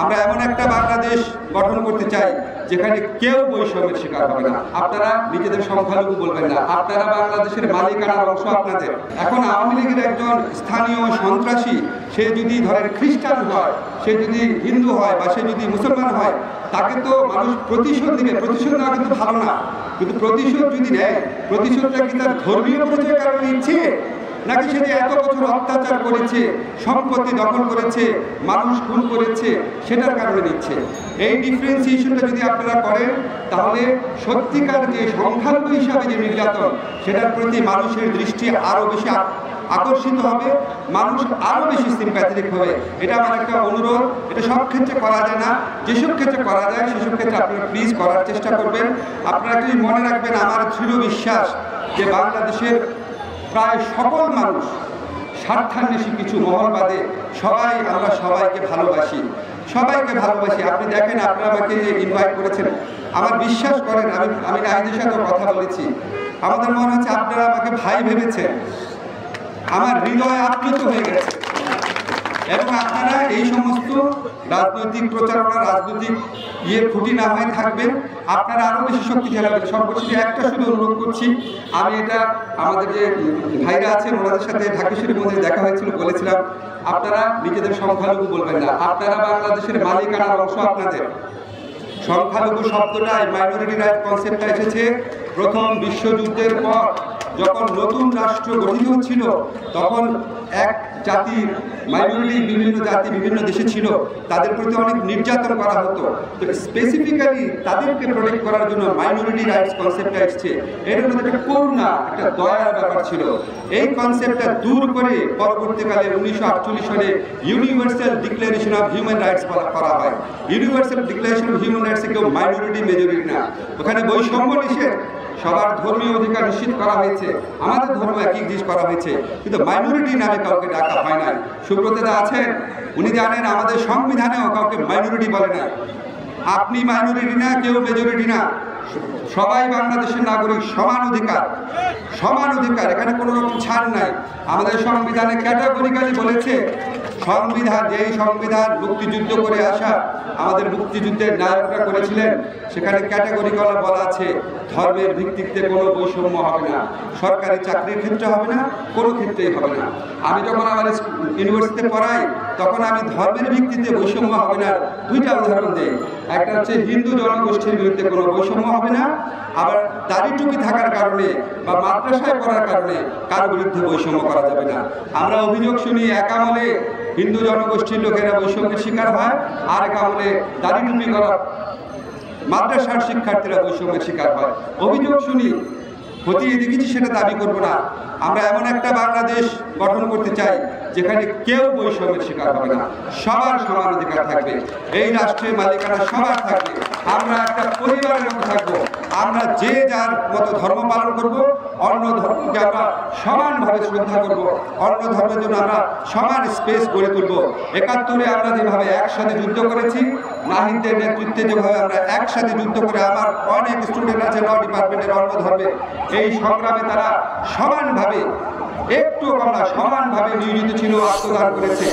আমরা এমন একটা বাংলাদেশ গঠন করতে চাই যেখানে কেউ বৈষম্যের শিকার হবে না। আপনারা নিজেদের সংখ্যালঘু বলবেন না, আপনারা বাংলাদেশের মালিকানার অংশ আপনাদের। এখন আওয়ামী লীগের একজন স্থানীয় সন্ত্রাসী সে যদি ধরেন খ্রিস্টান হয়, সে যদি হিন্দু হয় বা সে যদি মুসলমান হয়, তাকে তো মানুষ প্রতিশোধ দিবে। প্রতিশোধ নেওয়া কিন্তু ভালো না, কিন্তু প্রতিশোধ যদি নেয়, প্রতিশোধটা কি তার ধর্মীয় পরিচয়ের কারণে নিচ্ছে, নাকি সে যে এত বছর অত্যাচার করেছে, সম্পত্তি দখল করেছে, মানুষ খুন করেছে, সেটার কারণে নিচ্ছে? এই ডিফারেন্সিয়েশনটা যদি আপনারা করেন, তাহলে সত্যিকার যে সংখ্যালঘু হিসাবে যে নির্যাতন, সেটার প্রতি মানুষের দৃষ্টি আরও বেশি আকর্ষিত হবে, মানুষ আরও বেশি সিম্প্যাথেটিক হবে। এটা আমার একটা অনুরোধ। এটা সব ক্ষেত্রে করা যায় না, যেসব ক্ষেত্রে করা যায় সেসব ক্ষেত্রে আপনারা প্লিজ করার চেষ্টা করবেন। আপনারা কি মনে রাখবেন, আমার দৃঢ় বিশ্বাস যে বাংলাদেশের প্রায় সকল মানুষ, স্বার্থান্বেষী কিছু মহলবাদে, সবাই আমরা সবাইকে ভালোবাসি, সবাইকে ভালোবাসি। আপনি দেখেন, আপনারা আমাকে যে ইনভাইট করেছেন, আমার বিশ্বাস করেন, আমি নাহিদের সাথে কথা বলেছি, আমাদের মনে হচ্ছে আপনারা আমাকে ভাই ভেবেছেন, আমার হৃদয় আপ্লুত হয়ে গেছে। এবং আপনারা এই সমস্ত রাজনৈতিক প্রচারণা, রাজনৈতিক খুঁটি না হয়ে থাকবেন, আপনারা আরও বেশি শক্তিশালী হবেন। সর্বশেষে একটা শুধু অনুরোধ করছি, আমি এটা আমাদের যে ভাইরা আছেন ওনাদের সাথে ঢাকেশ্বরীর মধ্যে দেখা হয়েছিল, বলেছিলাম আপনারা নিজেদের সংখ্যালঘু বলবেন না, আপনারা বাংলাদেশের মালিকানার অংশ আপনাদের। সংখ্যালঘু শব্দটা, মাইনরিটি রাইট কনসেপ্টটা এসেছে প্রথম বিশ্বযুদ্ধের পর, যখন নতুন রাষ্ট্র গঠিত হচ্ছিল, তখন এক জাতির মাইনরিটি, বিভিন্ন জাতি বিভিন্ন দেশে ছিল, তাদের প্রতি অনেক নির্যাতন করা হতো। তো স্পেসিফিক্যালি তাদেরকে প্রোটেক্ট করার জন্য মাইনরিটি রাইটস কনসেপ্টটা এসছে। এর মধ্যে একটা করুণা, একটা দয়ার ব্যাপার ছিল। এই কনসেপ্টটা দূর করে পরবর্তীকালে 1948 সালে universal declaration of human rights করা হয়। ইউনিভার্সাল ডিক্লারেশন অফ হিউম্যান রাইটসে কেউ মাইনরিটি মেজরিটি না, ওখানে বৈষম্য নিষেধ, সবার ধর্মীয় অধিকার নিশ্চিত করা হয়েছে, আমাদের ধর্ম একই জিনিস করা হয়েছে, কিন্তু মাইনরিটি নামে কাউকে ডাকা হয় না। সুব্রতদা আছেন, উনি জানেন আমাদের সংবিধানেও কাউকে মাইনরিটি বলে না। আপনি মাইনরিটি না, কেউ মেজরিটি না, সবাই বাংলাদেশের নাগরিক, সমান অধিকার, সমান অধিকার, এখানে কোনো রকম ছাড় নাই। আমাদের সংবিধানে ক্যাটাগরিক্যালি বলেছে, সংবিধান, যেই সংবিধান মুক্তিযুদ্ধ করে আসা আমাদের মুক্তিযুদ্ধের নায়করা করেছিলেন, সেখানে ক্যাটাগরিক্যালি বলা আছে ধর্মের ভিত্তিতে কোনো বৈষম্য হবে না, সরকারি চাকরির ক্ষেত্রে হবে না, কোনো ক্ষেত্রেই হবে না। আমি যখন আমার ইউনিভার্সিটিতে পড়াই, তখন আমি ধর্মের ভিত্তিতে বৈষম্য হবে না দুইটা উদাহরণ দিই। একটা হচ্ছে হিন্দু জনগোষ্ঠীর বিরুদ্ধে কোনো বৈষম্য হবে না, আবার দাড়ি টুপি থাকার কারণে বা মাদ্রাসায় পড়ার কারণে কারো বিরুদ্ধে বৈষম্য করা যাবে না। আমরা অভিযোগ শুনি এক আমলে হিন্দু জনগোষ্ঠীর লোকেরা বৈষম্যের শিকার হয়, আর এক আমলে দাড়ি টুপি করা মাদ্রাসার শিক্ষার্থীরা বৈষম্যের শিকার হয়। অভিযোগ শুনি, খতিয়ে দেখেছি, সেটা দাবি করব না। আমরা এমন একটা বাংলাদেশ গঠন করতে চাই যেখানে কেউ বৈষম্যের শিকার হবে না, সবার সমান অধিকার থাকবে, এই রাষ্ট্রের মালিকানা সবার থাকবে, আমরা একটা পরিবারের মতো থাকবো, আমরা যে যার মতো ধর্ম পালন করব, অন্য ধর্মকে আমরা সমানভাবে শ্রদ্ধা করব, অন্য ধর্মের জন্য আমরা সমান স্পেস গড়ে তুলব। ৭১-এ আমরা যেভাবে একসাথে যুদ্ধ করেছি, নাহিদের নেতৃত্বে যেভাবে আমরা একসাথে যুদ্ধ করে, আমার অনেক স্টুডেন্ট আছে ল ডিপার্টমেন্টের অন্য ধর্মে, এই সংগ্রামে তারা সমানভাবে, একটু কম না, সমানভাবে নিয়োজিত ছিল, আত্মদান করেছে।